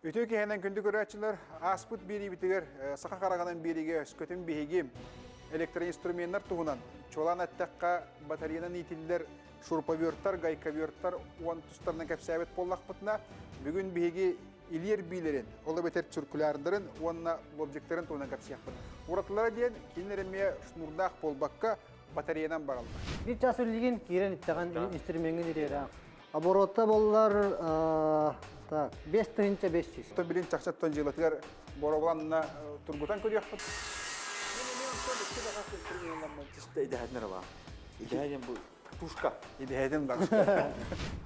Ütü kehenen kündü görəçilər aspıt biri bitiger saqa qaraganan biriге öskөtün bihiги электроинструментler туğunan çolan attaqqa batareyadan itiller şurpavyörtlar, gaykavyörtlar on tustlarına kapsabet bollaqpıtna bugün bihiги ilir bilerin ola beter sirkülarların onna objektlerin tuğunan kapsayaqpıt. Uratlara diyen kinleremeye şnurdaq bolbaqqa batareyadan baraldı. Bir çasırligin kiren ittaqan instrumентин ирера. Оборотта боллар так 500. То билин чакчаттан жылатыгар боровланна тургутан көрүякпыт. Тушка. İdehedin var.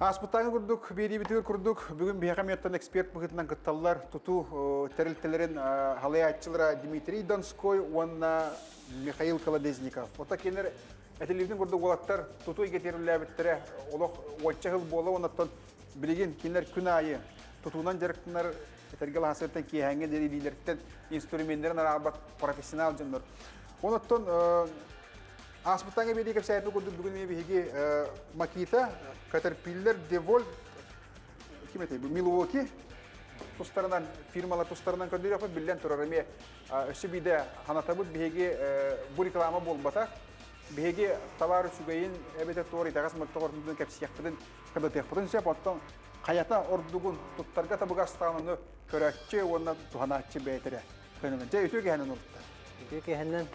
Aspıttanı kurduk, biri bitir kurduk. Bugün bir hakamiyetten ekspert bugünden kıttallar tutu teriltelerin halayatçılara Dimitriy Donskoy, onna Mikhail Kolodeznikov. Ota kenler etilivden kurduk olatlar tutu getirirler bittere. Olaq oççahıl bola onattan bilgin kenler gün ayı tutunan jarıktılar etergel hasırtan ki hangi derilerden instrumentlerin arabat profesyonel canlar. Onattan Aspıttanı beri kep sahibi kurduk bugün bir higi makita Caterpillar DeWalt kim ete bu Milwaukee tostlarından firmalar tostlarından köndür yapıp bilden turarımı ösü bir de hanatabut bir higi bu reklama bol batak bir higi tavar sugayın ebete tori takas maktorundan kep siyahpıdın kadar tekpıdın siyah pattan kayata ordugun tuttarga tabugastanını körekçe onunla tuhanatçı beytere fenomen. Cay ötüyor ki hemen oldu. Diyor ki hemen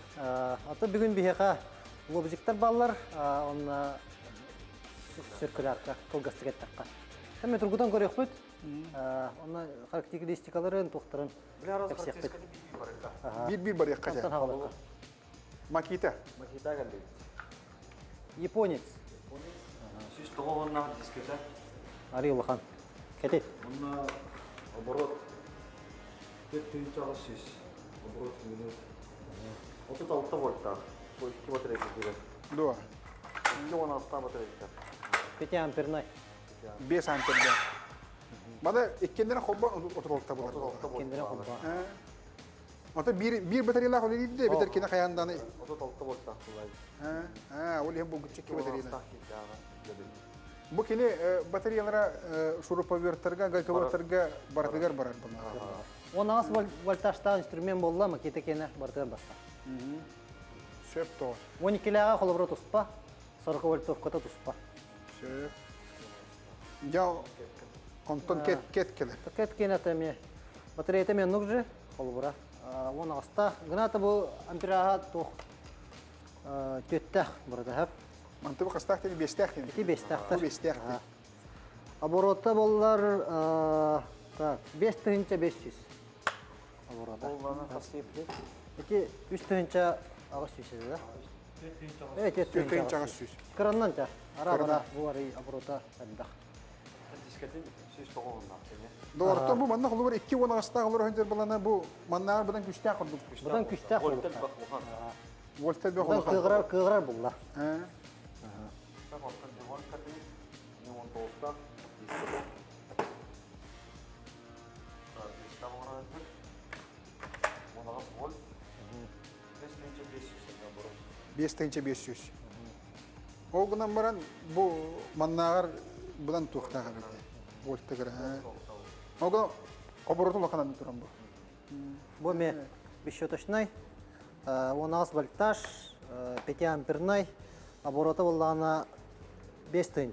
ata bugün bir heka lobjikler ballar onna sirkülarka tolgastık ettakka. Hemen turgudan görüyoruz bud. Onna karakteristikaların tohtarın yapsayaktık. Bir bari kaça. Ondan havalık. Makita. Makita geldi. Японец. Siz toğunna diskete. Арилхан. Кетет. Онна оборот. 4 чагы siz. Оборот минут. 36 вольтта. Bu 2 batarya gidiyor. Doğa. 16 batarya. 5 амперной. 5 amperden. Bana ikkendene hobba oturulta bular. Kendine kompa. Ota bir bataryalar oluydu de beter kene kayandan. 36 voltta kullanıyor. Ha, o hem bu küçük bataryalar. Takip yani. Bu kene bataryalara şurupavyörtlarga, gaykavyörtlarga baratıgar barar bunlar. 16 voltajda instrument bolla makete kene bartır bassa. Söp to. 12 laga kolobro tuspa. 40 voltovkata tuspa. Söp. Ya ondan ket kele. Ket kene temi batarya temi nugje kolobra. 16 gната bu amperaj toh töttah burada hep. Mantıbı kastak teni 5 tah teni. 2 5 tahta. 5 tah. Оборотта боллар так 5500. Оборота. Oğlanın hasipli. 2 3000 ağaç süsüdü de. Evet, 4000 çağız süs. Kırandan ça. Ara bu arayı оборота eddak. Disketin siz toğunna seni. Doğrudan bu manna olur 2 10 hasta olur önce bulana bu mannar budan güçte kurduk. Budan küçte Voltel koyduk. bak buhan. Volta bir Budan olur. kıgırar bulla. Ha. Sen voltel devam kadın. Ne on toğusta. Diskete. Diskete ona ötür. 16 volt. 5500 boru. 5 tane 500. O günden baran bu mannar budan tuğta gibi. Volta göre. O gün oborutu lakanan duran bu. Bu me бесщеточный 16 voltaj 5 амперный оборота боллана 5000.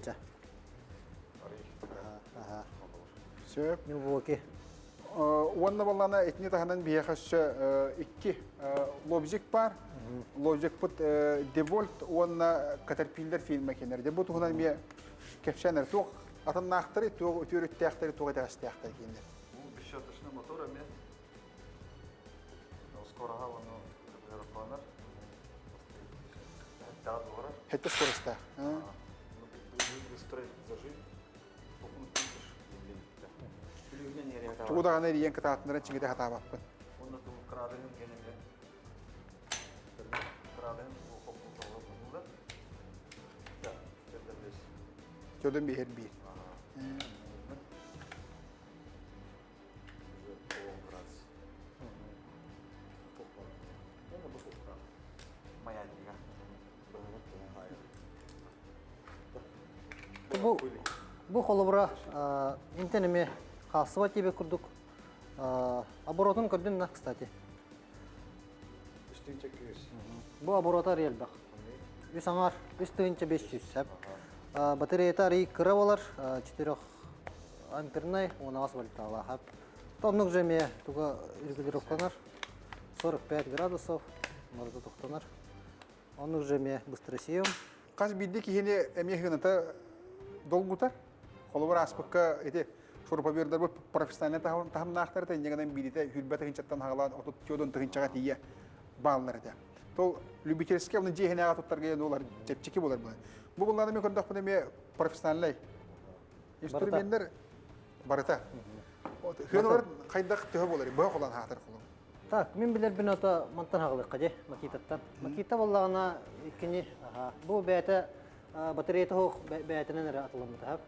Söp. Milwaukee. Onda balana etni tahanan bir yakası iki lobjik var. Lobjik put DeWalt onda Caterpillar film makineleri. Bu tuhanan bir kepşener. Tuğ atan nahtırı tuğ ötürü tehtleri tuğ edası tehtleri kendine. Bu бесщеточный мотор имеет. Скоро onu yapanlar. Daha doğru. Hatta skorista. Быстрый зажим. Tuğ da ana riyen kıtatınlara çingide hata bakın. Onu da kradının genelde. Kradının bu kopukta olduğunda. Ya, çöplerdeyiz. Çöldüm bir her bir. Bu холобра интенеме хасыва тебе курдук. Оборотын көрдün на, кстати. Üstün çekiyoruz. Bu оборота реал бак. Үс аңар, үс тыгынча 500 сәп. Батареята рей кыра болар, 4 амперный, 10 вольт алахап. Тоннук жеме туга регулировкалар 45 градусов, можно тоқтанар. Оннук жеме быстросеем. Қаз бидді кейіне әмехіғыната долгутар. Қолыбыр аспыққа ете шорпа бердер бұл профессионален тахымнақтар та негеден бидіте хүрбәті хинчаттан хағалан отут теодон тығынчаға тие бағылар ете. Тол любительский оны жехіне аға тұттар кейен олар жепчекі болар бұл. Бұл бұлланы мен көрдіқ бұны ме профессионалай инструментер барыта. Хүйен олар қайдақ төе болар, бұға қолан хатыр қолын. Так, мен билер бин ата мантан хагылык каje макитаттан. Макита боллагына икини бу бәте батарея хок бәтенен ара атылымы тап.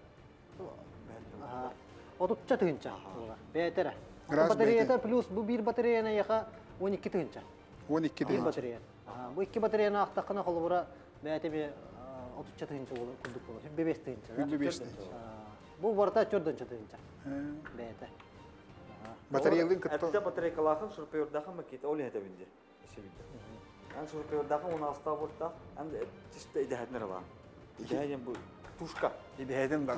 Отучча тыгынча була. Бәтере. Батарея плюс бу бир батареяна яка 12 тыгынча. 12 Бир батарея. Бу икки батареяны актакына колбура бәте бе отучча тыгынча була курдук була. Бебес тыгынча. Бебес Бу барта 4 тыгынча. Бәте. Батареялың кітті. Әпті батарейкалақын шұрпайырдақын макет, олен әті бінде. Ән шұрпайырдақын оны аста бұртта, ән тісті идәхетнер алған. Идәхетен бұл тушка. İdehedin var.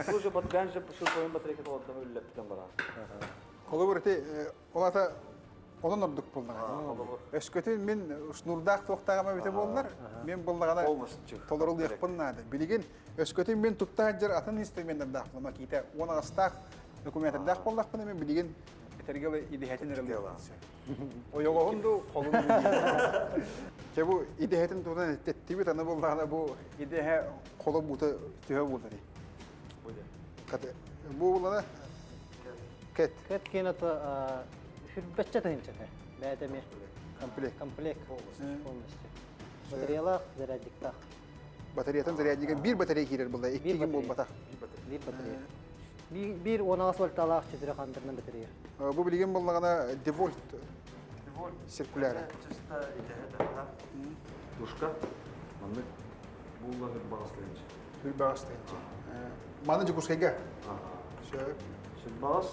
Бұл же бән же шұрпайын батарейкет оладым өлі әптен бара. Қолы бір олата onun orduk buldular. Öskötün men şnurdaq toqtağıma bite boldular. Men bulduğana tolarul yaqpınnadı. Biligin öskötün men tuttajar atın instrumentler daqlama kite. Ona astaq dokumentler daq boldaqpın men biligin tergele idehetin ereldi. O yoğundu kolunu. Ke bu idehetin tutan ettibi tanı bulduğana bu idehe kolu buta tühe buldu. Bu bulana ket. Ket kenata Хürбәтчә тыгынча. Бәтеме комплект полностью. Батареялар, зарядниктар. Bataryatan zaryadyga bir batarya girer bulda. 2 gün bol bataq. Bir batarya. Bir 16 volt alaq 4 кандырнан батарея. Bu bilgin bolğana devolt sirkuляр. Чиста идәхет тушка. Манны булланы бағыслайынчы. Hür bağıstayınca. Manıcı kuskayga. Şöyle. Şimdi bağız.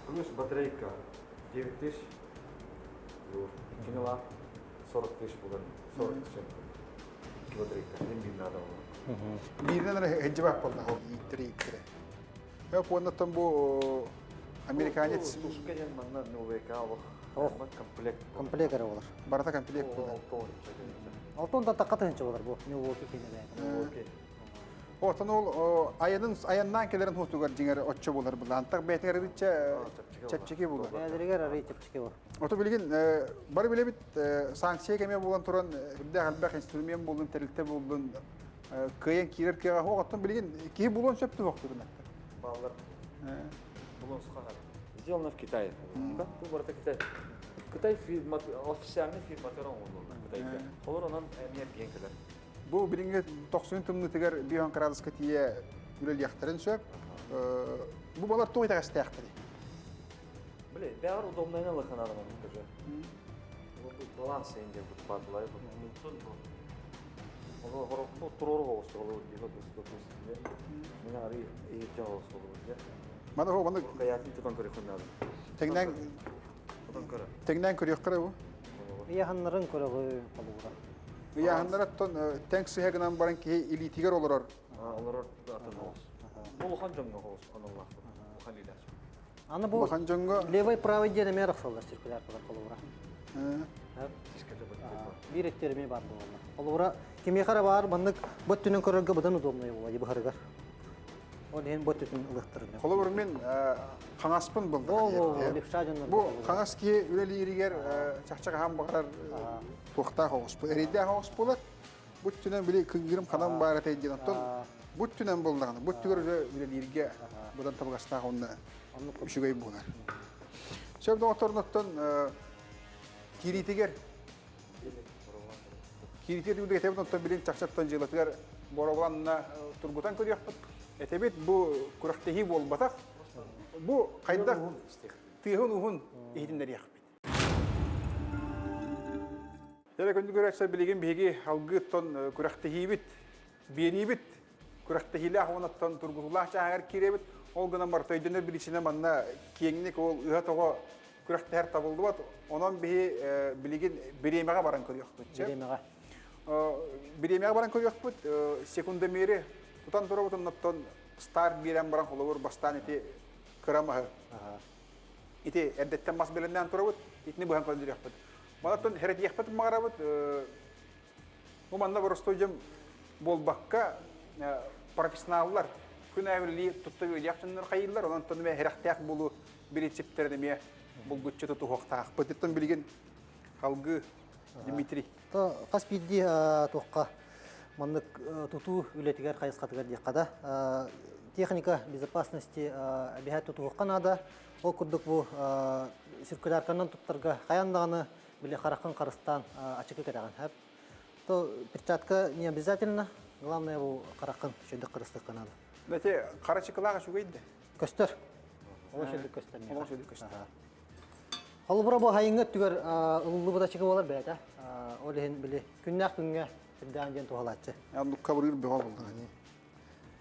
Плюс батарейка. 9 тысяч, кинула 40 тысяч булган, 40 тысяч батарейка, не надо было. Birden ara hecce bak bolda. İttire. Yok ondan bu Amerikanец Тушка ден манна новый кавы, комплект. Комплект аралар. barata komplekt bolda. Алтын да таққа тыгынча болар бу. Не ол кенеде. Ortan ol ayandan kelerin hotugar jinger otça bolar bulda. Antak betinger bitçe çepçeki bulda. Бәдерегер ары чепчеке бар. Oto bilgin bari bile bit sanksiya keme bulan turan bir halbak instrument buldun terilte buldun kıyan kirer kıya ho atın bilgin ki bulan söptü vakti bunlar. Баллар. Булон сухара. Сделано в Китае. Да, выбор это Китай. Китай официальный фирма Терон он Китайда. Олар онан эмият генкелер. Bu birinci 90 tımlı tiger bir Ankara'da diye ürel yaktarın söp. Bu balar toy da yaktırı. Блин, бяр удобная лыхана на нам скажи. Вот баланс инде вот падлай, вот тут вот. Вот горох ну турорго остало дело без допустим. Меня ари и тяго остало, да? Bana o bana Каятин тутан көрөк надо. Тутан көрө. teknen körüyor kırı bu. Яханнарын көрөгө калуура. Ya handarat ton tank sıhha gınan baran ki ili tiger olur. Олар атын олс. Бул хан жонго олс, Аллах. Хан илаш. Аны бу Bakan jonga левый правый дене мерах салдар циркуляр калуура. Тискете бит. Bir etтерме бар булган. Калуура кимехара бар, бандык бот түнөн көрөгө будан удобный була, ди бахарыгар. Ол ен бот түнөн ылыктырды. kolu bir men kangaspın buldu. О, левша жоннор. Bu kangas ki üreli iriger çakçak ham bakar tuğta hoğus. Bu eride hoğus bulat. Bu tünen bile kıngırım kadam bağırat edeceğim. Bu tünen bulduğunu. Bu tüger üreli irige buradan tabakasına onunla üşügeyi bular. Şöyle otorundan kiritiger. Kiritiger yürüdü etebet ondan bilin çakçaktan jığılatıgar boroğlanına turgutan körüyor. Etebet bu kuraktehi bol batak. Bu kayda tığın uhun eğitimleri yakıp. Hele köndü görəksə bilgin begi algı ton kuraktehi bit, beri bit, kuraktehilah onattan turgutullah çağır kirebit, Ол гынан бар тойдөнөр билисине манна кеңник ол ыга того күрәхтәр табылды бат. Онан бии билигин биремеге баран көрөк бут. Беремеға. Биремеге баран көрөк бут. Секунда мери тутан туры бутун ноттон старт бирен баран холовор бастан ити кырамы. Ити эддеттен мас беленден туры бут. Итни бухан көрөк бут. Манаттан херет яхпат магара бут. Бу манна боростойжым болбакка профессионаллар күн әврили тутта яқчыннар кайыллар. Онан тон ме херехтяк булу биричиптерде ме бул гүтчө туту хоктак. Бөтөттөн билген халгы Дмитрий. То каспидди тоққа мандык туту үлетигер кайыскатыгар дияқада. Техника безопасности обязательно туту канада. Ол курдук бу циркулярканан туттарга каяндаганы биле каракан карыстан ачыкы кетаган. То перчатка не обязательно. Главное бу каракан шөйдө кырысты канада. Нете карачыкылага шугайды. Көстөр. Ол шөйдө көстөр. Ол шөйдө көстөр. Холбура бу хайыңга түгөр уллу буда чыгып алар бәт. Ол һин биле күннәк күнгә бидән җен тухалатчы. Аны кабырыр бага булды.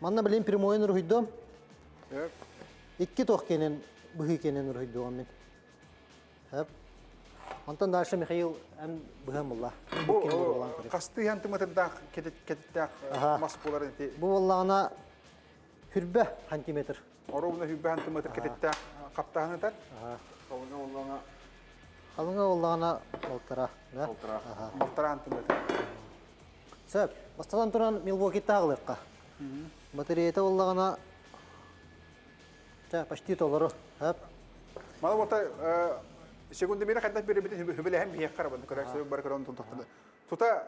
Манна билен прямой нурыйдым. Эп. Икки тох кенен быгы кенен нурыйдым мен. Хәп. Антон дальше Михаил әм быгым булла. Бу касты сантиметрда кететтак мас булар эти. Бу валлана хүрбә сантиметр. Оробна хүббе сантиметр кететтак каптаганы тар. Алыңа валлана олтара, да? Балтара сантиметр. Сөп, бастадан туран Милвоки тагылыкка. Батарея валлана почти толору. Хәп. Мана бота секунда мені қайдап бере бітін хүбілі әм бейек қарабын. Көрәк бар көрәуін тұнтақтыды. Тута...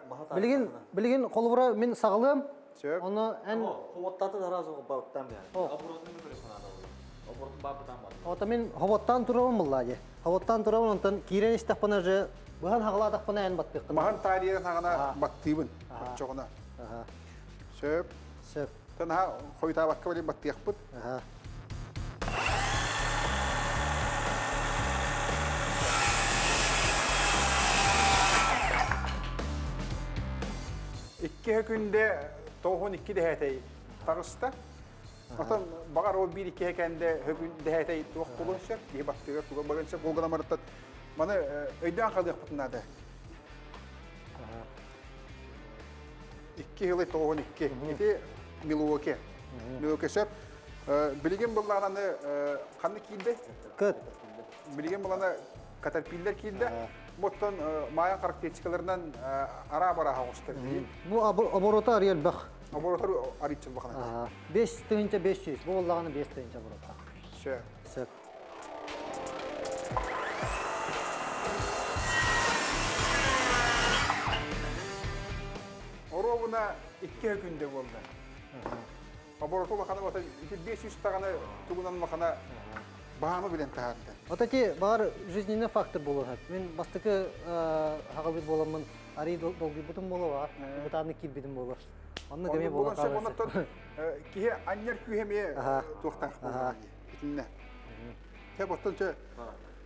Білген қолыбыра мен сағылым. Сөп. Оны ән... Хоботтаты таразы бабыттан бәрі. Оборотны мүмкілі қанады ол. Оборотны бабыттан бар. Ота мен хоботтан тұрауым бұлладе. Хоботтан тұрауым онтан кейрен істақпына жы... Бұған хағыла атақпына ән баттық. Маған тарихын ағына баттыйбын. Жоғына. Сөп. Сөп. Тан ха қойта баққа білен баттыяқ бұд. İki hükünde tohun iki dehetey tarısta. Atan bağır o bir iki hekende hükün dehetey toh bulunsa, diye baktığı tuğ bulunsa bulgana marıtat. Bana öden kaldı yapıtında. İki yılı tohun iki. İki Milwaukee. Milwaukee söp. Bilgin bulananı kanı kildi. Kıt. Bilgin bulanı Caterpillar kildi. Botton mayan karakteristiklarından ara-bara hağıştır. Bu обороты ариял бақ. Laboratuvar arayıcı bakana. 5 tığınca 500. Bu Allah'ını 5 tığınca обороты. Şey. Söp. Orobuna iki günde oldu. Laboratuvar bakana bakana 500 tane tuğunan bakana bağımı bilen tahattı. Вот эти бар жизненный фактор болу хат. Мен бастыкы хагылбыт боламын. Ари долги бутун болу бар. Бутаны килбидим болу. Анны кеме болу калды. Оннан кие аннер күйеме тоқтақ болу. Итинне. Те боттонча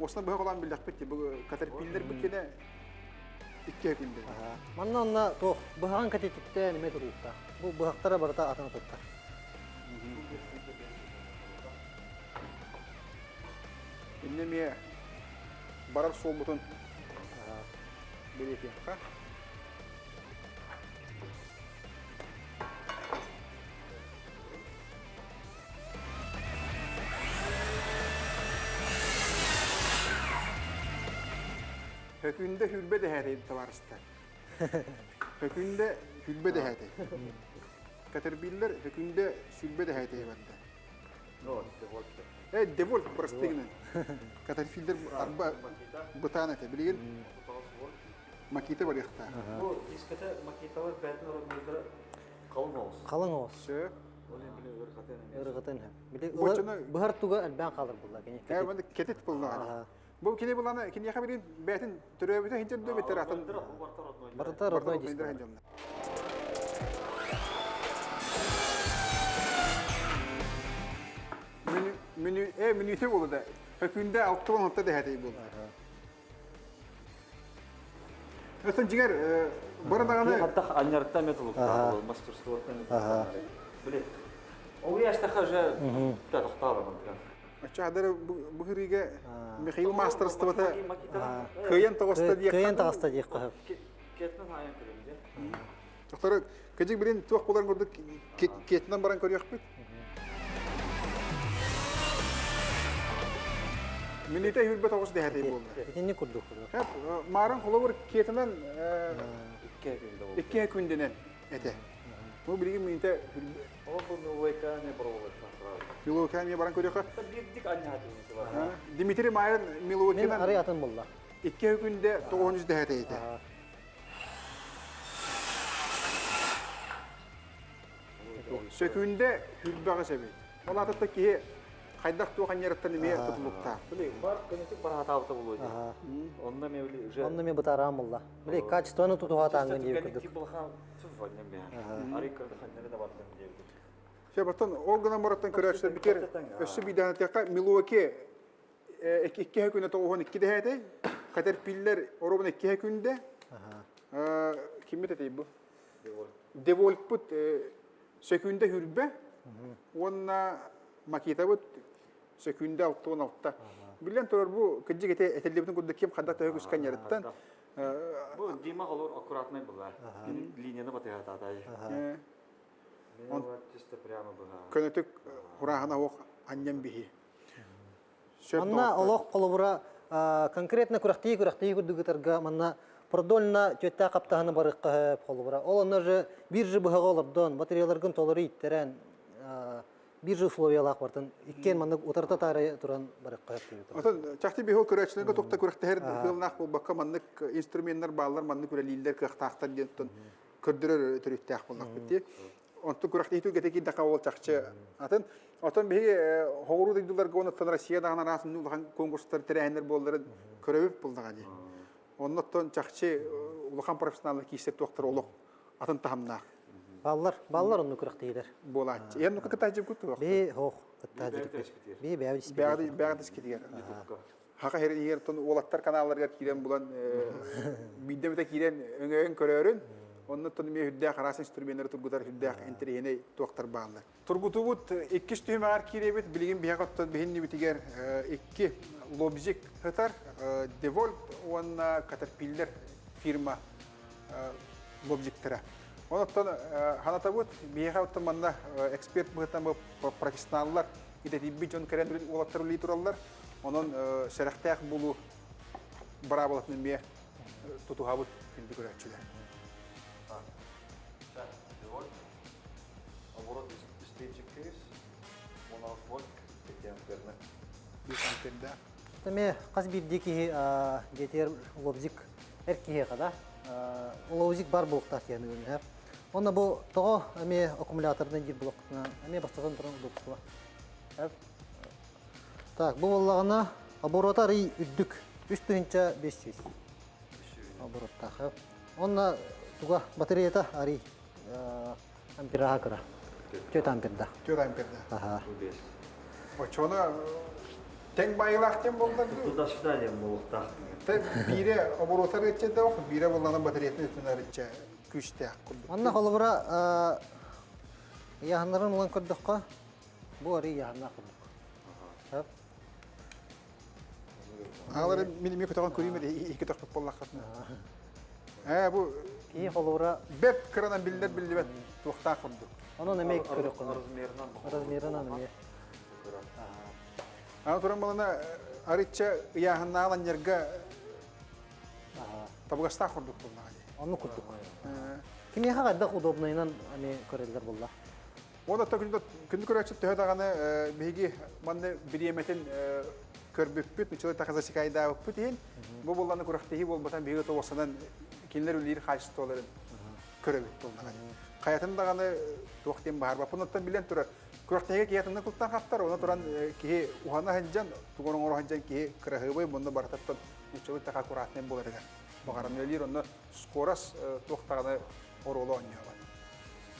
осына бөһө калан билек битти. Бу Caterpillar бикене iki günde. Манна анна тох быган катетикте неме турукта. Бу быгактара барата атына тотта. İnnemiye barar sol buton. Belirti. Ha? Hökünde hülbe de hereydi tavarısta. Hökünde hülbe de hereydi. Caterpillar hökünde sülbe de hereydi bende. No, devolta. Devolf простыгны. Caterpillar arba butana te bilgin. Makita var yakta. Bu iskete makitalar bәтін ұрып қалың олыс. Қалың оос. Söp. Олен біле өр қатайын. Ыргытын хем. Биле Boçunu- быгар туга албан калыр булла кене. Ya ben de ketet bulna. Bu kine bulana kine yakabirin betin türevite hince döbeter atan. Барата родной диск. Menüsü oldu da. Hökünde altı olan hatta da hediye buldu. Ötün ciğer, bana da Hatta anyartta met olur. Mastursporttan. Біле. Уястаха уже тохтала мантыган. Ачадыр бу хириге Михаил мастерствота кыйын тоғыста диye. Кыйын тағыста дейік қағып. Кетнен аян көрөмде. Тоқтары кыжык билен туақ боларын көрдік кетінен баран көрек бит. Минуте хүрбе тоғыз дәһәтей болды. Бетінне күрдік құды. Hep maren kolor ketenen iki gündenen ete. Bu bilgi minte О, бу новойка не пробовать. Milwaukee mi baran koyuyor. Бирдик аннатыңыз бар. Dimitri Mayer Мен Milwaukee'den арай атын болла. iki günde 900 dehete ete. Sökünde hülbağı sebi. Ola tatta ki kaydak tuğan yarattan ime tutulukta. Биле, бар көнетик бар хатабыта болуйду. Онда мен биле уже Онда мен бұтарам болла. Біле, качествоны тұтуға таңын дейіп күрдік. Тип булхан түп ваннан бе. Арикарды ханнары да бардым дейби. Şebattan Olgana Murat'tan körüçler biter. Össü bir tane tekrar Milwaukee iki günde toğun iki dehete. Caterpillar orabın iki günde. Kimi de bu? Devolput sekünde hürbe. Ona makita bu sekünde altın altta. Bilen torur bu kıcı gete etelibinin kudu kim kadar tehlik uskan yarattan. Бу дима olur аккуратный була. Линияны батыга татай. Он чисто прямо була. Könütük hurahana ok annem bihi. Манна олох қолыбыра конкретно күрәхтей күрдік гітарға манна продольна төтті қаптағыны барық қағып қолыбыра. Ол оны же бір жы бұғаға олырдың, материаларғын толыры иттерен bir жы условиялақ бартын. Иккен манна отырта тары тұран барық қағып дейді. Atan çaktı bir hol körəçlərinə tokta körəkdə hər hılnaq bol bakka manlık instrumentlər bağlar manlık ürəliylər qıqtaqdan deyəndən kördürər törüttəq bolmaq bitdi. Ontu körəkdə hitu geteki daqa ol çaqçı atan atan bir hoğru deydiler ki onu Rusiyadan arasında ulan konkurslar tərəhnlər bolları körəbib boldağa di. Ondan çaqçı ulakan professionallık kişilik doktor oluq atan tahamnaq Баллар оны күрәхтейлер. болачы. Ем нука тәҗиб күтү. Бе хоқ кыттадыр. Бе бәвис. Бәгәдис китгән. Хака хәр егер тон улаттар каналларга кирен булан биддәмәтә кирен өңгән көрөрүн. Онны тон ме хүддә харас инструментлар тургудар хүддә интерене доктор баалар. Тургутубут 2 стүмәр киребет билген биягатта бехинни битигер 2 лобзик хатар Devolp уанна Caterpillar фирма лобзиктера. Онтон ханатабут биягатта манна эксперт бутан профессионаллар идетибби жон керен улаттар литураллар. Onun şerhtäq bulu barabalatны ме тутухабыт инде көрәчүләр. Оборот стейчик кейс. Она вот кетентерне. Бисантердә. Тәме қаз бирдеки жетер лобзик эркеге када. Лобзик бар булыктар яны өнәр. Оны бу тоо эме аккумулятордан жир блокна. Эме бастасан турган удобство. Так, bu vallağına оборота рый үддік. Үстігінче 500. Оборотта қып. Онна туға батареята арый ампираға кыра. 4 амперда. 4 амперда. Аха. Очоны тең байылақтен болды. Туда-сюда дем болуқта. Бире оборотар етчеді оқ, бире болғаны батареятын өтінер етчі күшті ақ. Онна қолыбыра яғындарын олан көрдіққа. Бұл арый яғынна көрдік. Ağları minimi kötüğün körüymedi, iki tokpuk bollak katına. Bu Ки қолыбыра bep kıranan bildiler tuğtan kurduk. onun emek көрік қылыр. Размерынан Размерынан emek. Ama turan balına arıtça ıyahın ağlan yerge tabıqastan kurduk bunlar. Onu kurduk. Kim yaha qaddaq udobnaynan көрелдер болла. Onda da күнді көрәтші төхет ағаны бейгі манны бір еметін көрбіппіт, мүчілі тақыза шикайда өкпіт ең. Бұл болғаны көріқтегі болбатан бейгі тоғысынан кенлер өлері қайшысты оларын көребіт болдаған. Қаятын дағаны тоқтен бағар бап. Бұнаттан білен тұрар. Көріқтегі кейатында құлттан қаттар. Оны тұран кейі ұғана ханжан, тұғырың ору ханжан кейі кірағыбай, бұнды барататтан мүчілі тақа құратымен боларыға. Бағарын өлер, оны скорас тоқтағаны орулы ойнауға.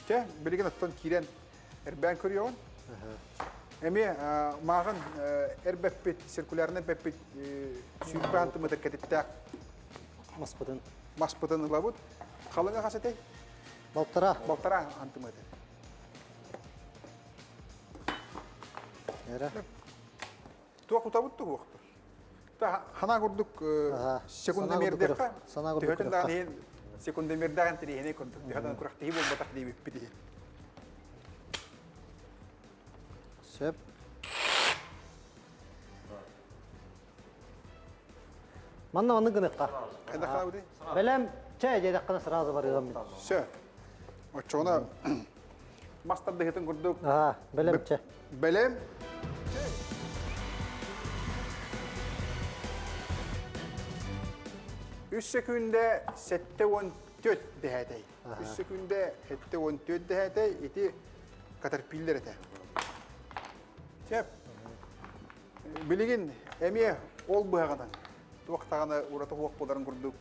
Ке, білген аттан кирен әрбән көріуін. Әме мағын әрбәппет, циркулярны бәппет сүйіпі антымыдыр кәтеттәк Маспыдын. маспыдын ұлабыд. Қалыңа қасетай? Балтара. Балтара антымыдыр. Эре. Туақ ұтабыт тұғы оқты. Хана күрдік секундомердерқа, Сана күрдік түхетін дағын ең секундомердағын тірейіне күрдік. Түхетін күрақтығы бол батақ дейбіп біті. Сөп. Манна маны гыныққа. Қайда қана өте? Бәлем чай жайдаққана сразу бар едің. Сө. Отчоғына мастарды хетін күрдік. Бәлем чай. Бәлем. Үш секунде 7-14 дәхәтей. Үш секунде 7-14 дәхәтей, еті катерпиллер әті. Сеп. Білігін әме ол бұғағадан. Туақтағаны ұраты хуақ болдарын күрдік.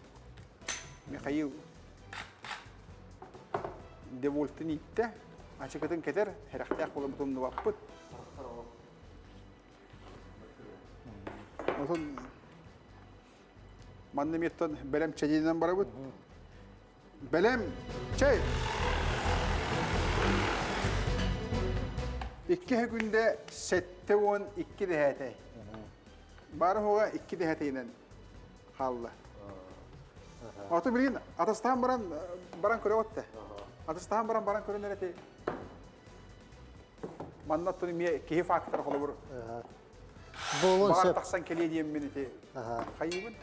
Михаил Девольтын итті. Ачықытын кетер, әріқтаяқ болы бұтымды баппыт. Отын манны меттон бәлем чәдейден бара бұд. Бәлем чәй! 2 күнде 7-12 дәхәтей. Бары хоға 2 дәхәтейден қалды. Аты білген, атыстан баран көре өтті. Атыстан баран көрен әрәтей. Маннаттың ме кейі фактор қолы бұр. Болын Бағар сөп. тақсан келе дейін мен әтей. Қайыбын?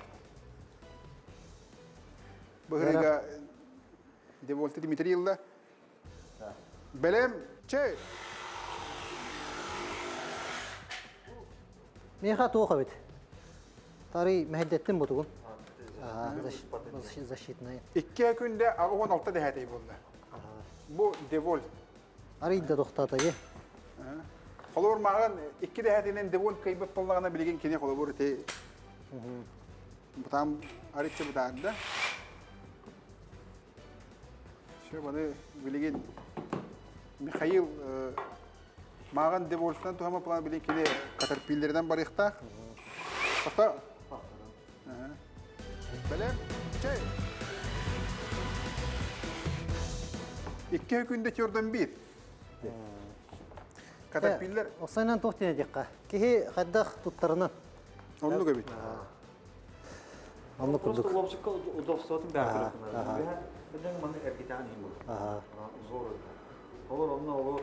Бәрі. Бұғырыға Девольты Дмитрий Илда. Бәлем чәй! Меха туға бет. Тарый мәхеддеттен бұтығын. Защитная. 2 күнде 16 дәхәтей болды. Бұл Девольт. Арыйда доқтатайы. Қолы ұрмаған 2 дәхәтейінен Девольт қайбып болғана білген кене қолы бұр әтей. Бұтам арытшы бұтағында. Şu bana bilgin Mikhail mağan Devolt'tan tuhama plan bilin ki Caterpillar'dan barıqta. Hatta Belem şey 2 günde gördüm bir. Caterpillar Осайнан тоқтен әдеққа. Кехе қаддақ тұттарынан. onu göbit. Оны Просто күрдік. лобчикка удобствотын бәрі көріп. Біздің маны әркетен емі. Зор өті. Олар онына олар.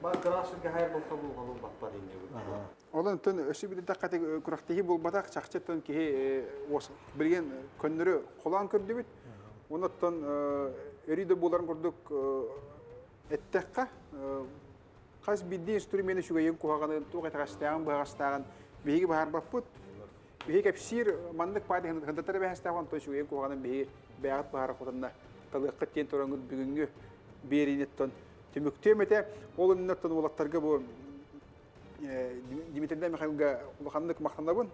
Бар графинге хайр болса бұл ғалу бақпа дейіне. Olan tön ösü bir dakika kuraktehi bul batak çakçı tön ki bilgen könnürü kolan kördü bit. Onu tön eride bulan kurduk ettekka. Kas biddi instrümeni şu gayın kuhaganı tuğay takastağın bağastağın bihi bahar baput. Bihi kapsir mandık payda hındatları bahastağın tön şu gayın kuhaganı bihi bayat bahar kutanna talıqqa ten torangı bugüngü berinet tön tümüktemete olun tön olatlarga bu Dimitri'den Mikhail'ga ulakanlık maqtanabın.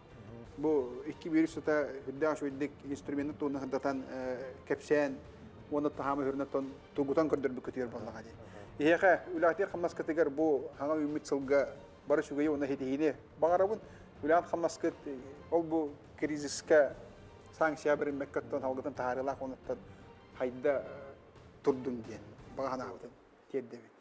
Bu iki virüsüte hüdda şu iddik instrümentin tuğunu hıddatan kepsen, onu tahamı hürnetten tuğutan kördür bir kötüyer ballağa diye. İheka, ülahtiyar xamnas katigar bu hangi ümit sılga barı şugayı ona hitihine bağırabın. Ülahat xamnas kat, ol bu kriziska sanksiya birin mekkattan halgıtan taharılaq onattan hayda turdun diyen. Bağana avdın, tiyeddevi.